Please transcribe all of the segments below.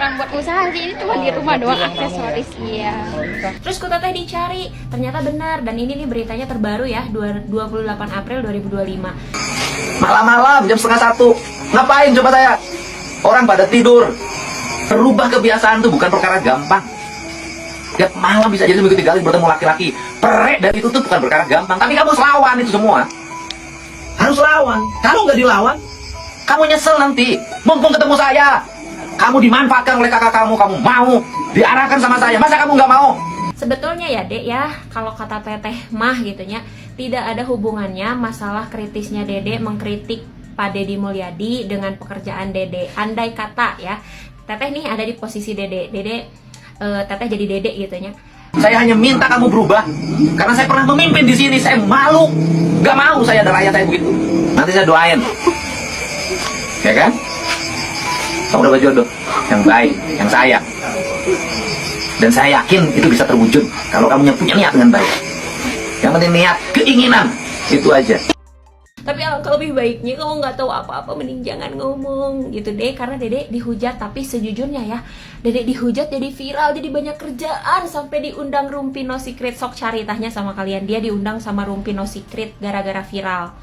kurang buat usaha sih, ini cuma di rumah doang aksesoris. Iya. Terus ku teteh dicari, ternyata benar. Dan ini nih beritanya terbaru ya, 28 April 2025. Malam-malam jam 12:30. Ngapain coba saya? Orang pada tidur. Berubah kebiasaan tuh bukan perkara gampang. Tiap malam bisa jadi seminggu 3 kali bertemu laki-laki. Perek dari itu tuh bukan perkara gampang. Tapi kamu harus lawan itu semua. Harus lawan. Kalau nggak dilawan, kamu nyesel nanti. Mumpung ketemu saya, kamu dimanfaatkan oleh kakak kamu mau diarahkan sama saya. Masa kamu nggak mau? Sebetulnya ya Dek ya, kalau kata teteh mah gitunya, tidak ada hubungannya masalah kritisnya Dede mengkritik Pak Deddy Mulyadi dengan pekerjaan Dede. Andai kata ya, teteh nih ada di posisi Dede, teteh jadi Dede gitunya. Saya hanya minta kamu berubah karena saya pernah memimpin di sini. Saya malu, nggak mau saya ada rakyat saya begitu. Nanti saya doain, ya kan? Kamu dapat jodoh yang baik, yang sayang. Dan saya yakin itu bisa terwujud kalau kamu yang punya niat dengan baik. Yang penting niat, keinginan, itu aja. Tapi alangkah lebih baiknya kamu nggak tahu apa-apa, mending jangan ngomong gitu deh. Karena Dede dihujat, tapi sejujurnya ya, Dede dihujat jadi viral, jadi banyak kerjaan. Sampai diundang Rumpi No Secret. Sok cari tanya sama kalian, dia diundang sama Rumpi No Secret gara-gara viral.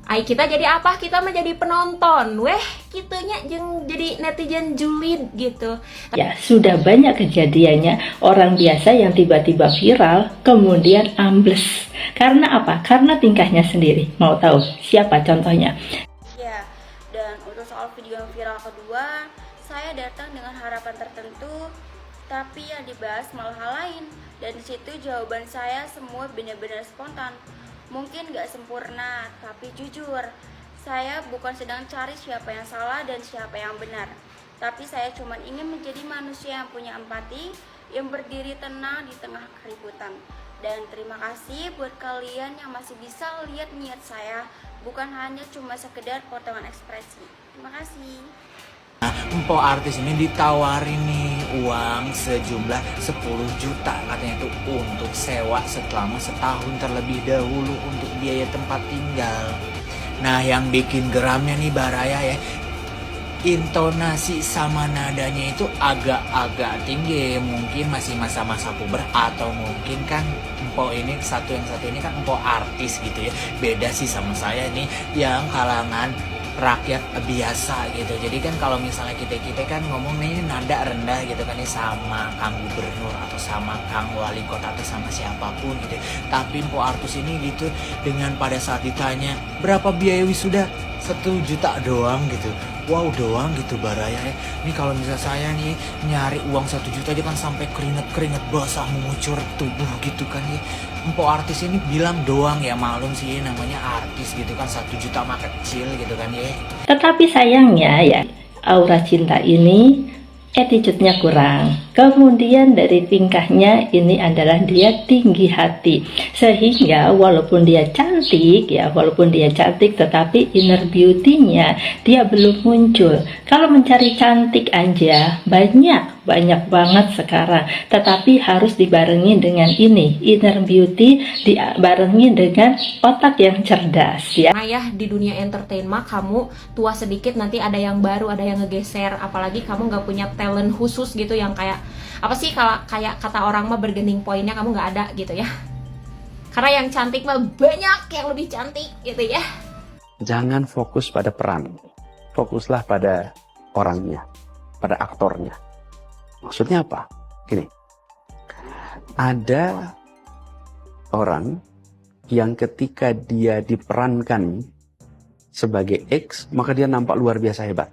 Ay, kita jadi apa? Kita menjadi penonton. Weh, kitunya jadi netizen julid gitu. Ya, sudah banyak kejadiannya orang biasa yang tiba-tiba viral, kemudian ambles. Karena apa? Karena tingkahnya sendiri. Mau tahu siapa contohnya? Ya, dan untuk soal video yang viral kedua, saya datang dengan harapan tertentu, tapi yang dibahas malah hal lain. Dan disitu jawaban saya semua benar-benar spontan. Mungkin gak sempurna, tapi jujur, saya bukan sedang cari siapa yang salah dan siapa yang benar. Tapi saya cuma ingin menjadi manusia yang punya empati, yang berdiri tenang di tengah keributan. Dan terima kasih buat kalian yang masih bisa lihat niat saya, bukan hanya cuma sekedar potongan ekspresi. Terima kasih. Empok artis ini ditawarin nih uang sejumlah 10 juta katanya itu untuk sewa selama setahun terlebih dahulu untuk biaya tempat tinggal. Nah yang bikin geramnya nih Baraya ya, intonasi sama nadanya itu agak-agak tinggi. Mungkin masih masa-masa puber, atau mungkin kan empok ini yang satu ini kan empok artis gitu ya. Beda sih sama saya nih yang kalangan rakyat biasa gitu. Jadi kan kalau misalnya kita kan ngomong nih nada rendah gitu kan, ini sama Kang Gubernur atau sama Kang Wali Kota atau sama siapapun gitu. Tapi empok artis ini gitu, dengan pada saat ditanya berapa biaya wisuda, 1 juta doang gitu. Wow doang gitu Baraya ya. Ini kalau misalnya saya nih nyari uang 1 juta aja kan sampai keringet basah mengucur tubuh gitu kan ya. Empok artis ini bilang doang ya, malum sih namanya artis gitu kan, 1 juta mah kecil gitu kan ya. Tetapi sayangnya ya, aura cinta ini attitude-nya kurang. Kemudian dari tingkahnya ini adalah dia tinggi hati. Sehingga walaupun dia cantik tetapi inner beauty-nya dia belum muncul. Kalau mencari cantik aja banyak banget sekarang. Tetapi harus dibarengi dengan ini, inner beauty dibarengi dengan otak yang cerdas ya. Nah ya, di dunia entertainment kamu tua sedikit nanti ada yang baru, ada yang ngegeser. Apalagi kamu nggak punya talent khusus gitu yang kayak apa sih, kalau kayak kata orang mah bergening poinnya kamu nggak ada gitu ya. Karena yang cantik mah banyak yang lebih cantik gitu ya. Jangan fokus pada peran, fokuslah pada orangnya, pada aktornya. Maksudnya apa? Gini, ada orang yang ketika dia diperankan sebagai X, maka dia nampak luar biasa hebat.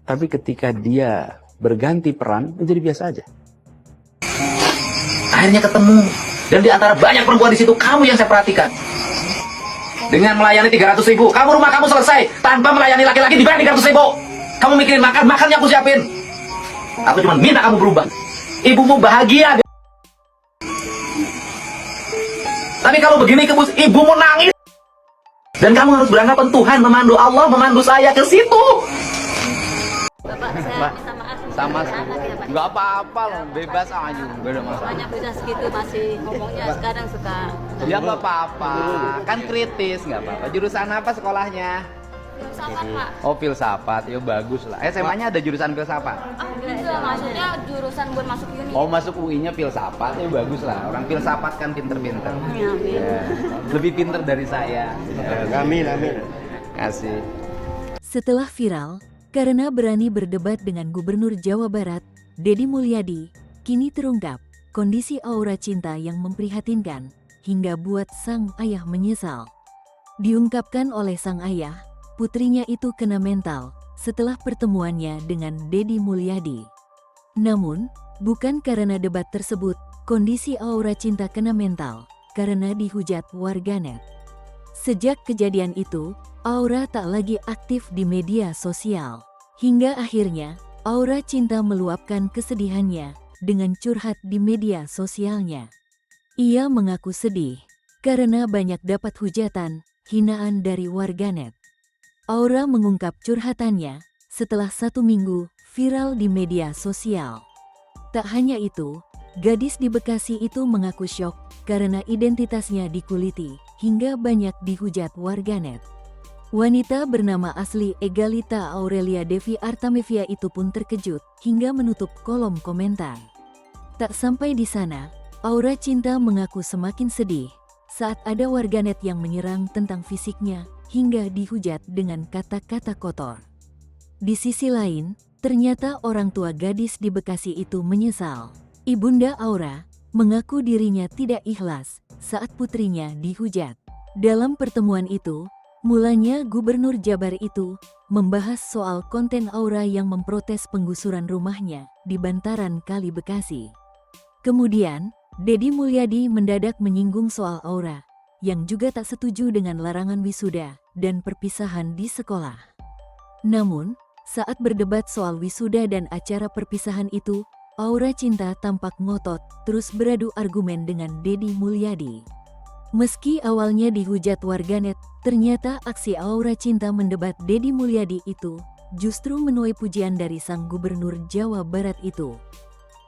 Tapi ketika dia berganti peran, menjadi biasa aja. Akhirnya ketemu. Dan di antara banyak perempuan di situ, kamu yang saya perhatikan. Dengan melayani 300.000, rumah kamu selesai tanpa melayani laki-laki dibayar 300.000. Kamu mikirin makannya aku siapin. Aku cuma minta kamu berubah. Ibumu bahagia. Tapi kalau begini kebus, ibumu nangis. Dan kamu harus beranggapan Tuhan memandu, Allah memandu saya ke situ. Bapak, saya minta maaf. Sama nggak apa-apa loh, bebas aja, gak ada masalah. Banyak bisa segitu masih ngomongnya sekarang suka. Ya nggak apa-apa, kan kritis, nggak apa-apa. Jurusan apa sekolahnya? Filsafat, Pak. Oh, filsafat, ya bagus lah. SMA-nya ada jurusan filsafat? Enggak, maksudnya jurusan buat masuk uni. Oh, masuk UI-nya filsafat, ya bagus lah. Orang filsafat kan pinter-pinter. Ya, lebih pinter dari saya. Amin, amin. Kasih. Setelah viral, karena berani berdebat dengan Gubernur Jawa Barat, Deddy Mulyadi, kini terungkap kondisi aura cinta yang memprihatinkan hingga buat sang ayah menyesal. Diungkapkan oleh sang ayah, putrinya itu kena mental setelah pertemuannya dengan Deddy Mulyadi. Namun, bukan karena debat tersebut, kondisi aura cinta kena mental karena dihujat warganet. Sejak kejadian itu, Aura tak lagi aktif di media sosial. Hingga akhirnya, Aura Cinta meluapkan kesedihannya dengan curhat di media sosialnya. Ia mengaku sedih karena banyak dapat hujatan, hinaan dari warganet. Aura mengungkap curhatannya setelah 1 minggu viral di media sosial. Tak hanya itu, gadis di Bekasi itu mengaku syok karena identitasnya dikuliti hingga banyak dihujat warganet. Wanita bernama asli Egalita Aurelia Devi Artamevia itu pun terkejut hingga menutup kolom komentar. Tak sampai di sana, Aura Cinta mengaku semakin sedih saat ada warganet yang menyerang tentang fisiknya hingga dihujat dengan kata-kata kotor. Di sisi lain, ternyata orang tua gadis di Bekasi itu menyesal. Ibunda Aura mengaku dirinya tidak ikhlas saat putrinya dihujat. Dalam pertemuan itu, mulanya Gubernur Jabar itu membahas soal konten Aura yang memprotes penggusuran rumahnya di bantaran Kali Bekasi. Kemudian, Deddy Mulyadi mendadak menyinggung soal Aura, yang juga tak setuju dengan larangan wisuda dan perpisahan di sekolah. Namun, saat berdebat soal wisuda dan acara perpisahan itu, Aura Cinta tampak ngotot terus beradu argumen dengan Deddy Mulyadi. Meski awalnya dihujat warganet, ternyata aksi Aura Cinta mendebat Deddy Mulyadi itu justru menuai pujian dari sang Gubernur Jawa Barat itu.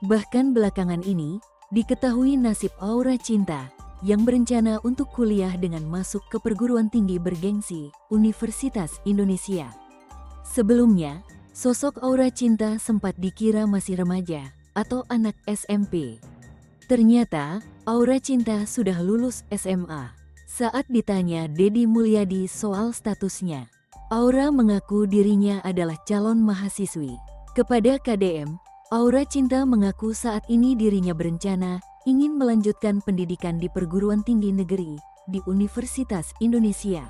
Bahkan belakangan ini, diketahui nasib Aura Cinta yang berencana untuk kuliah dengan masuk ke perguruan tinggi bergengsi Universitas Indonesia. Sebelumnya, sosok Aura Cinta sempat dikira masih remaja atau anak SMP. Ternyata, Aura Cinta sudah lulus SMA. Saat ditanya Deddy Mulyadi soal statusnya, Aura mengaku dirinya adalah calon mahasiswi. Kepada KDM, Aura Cinta mengaku saat ini dirinya berencana ingin melanjutkan pendidikan di perguruan tinggi negeri di Universitas Indonesia.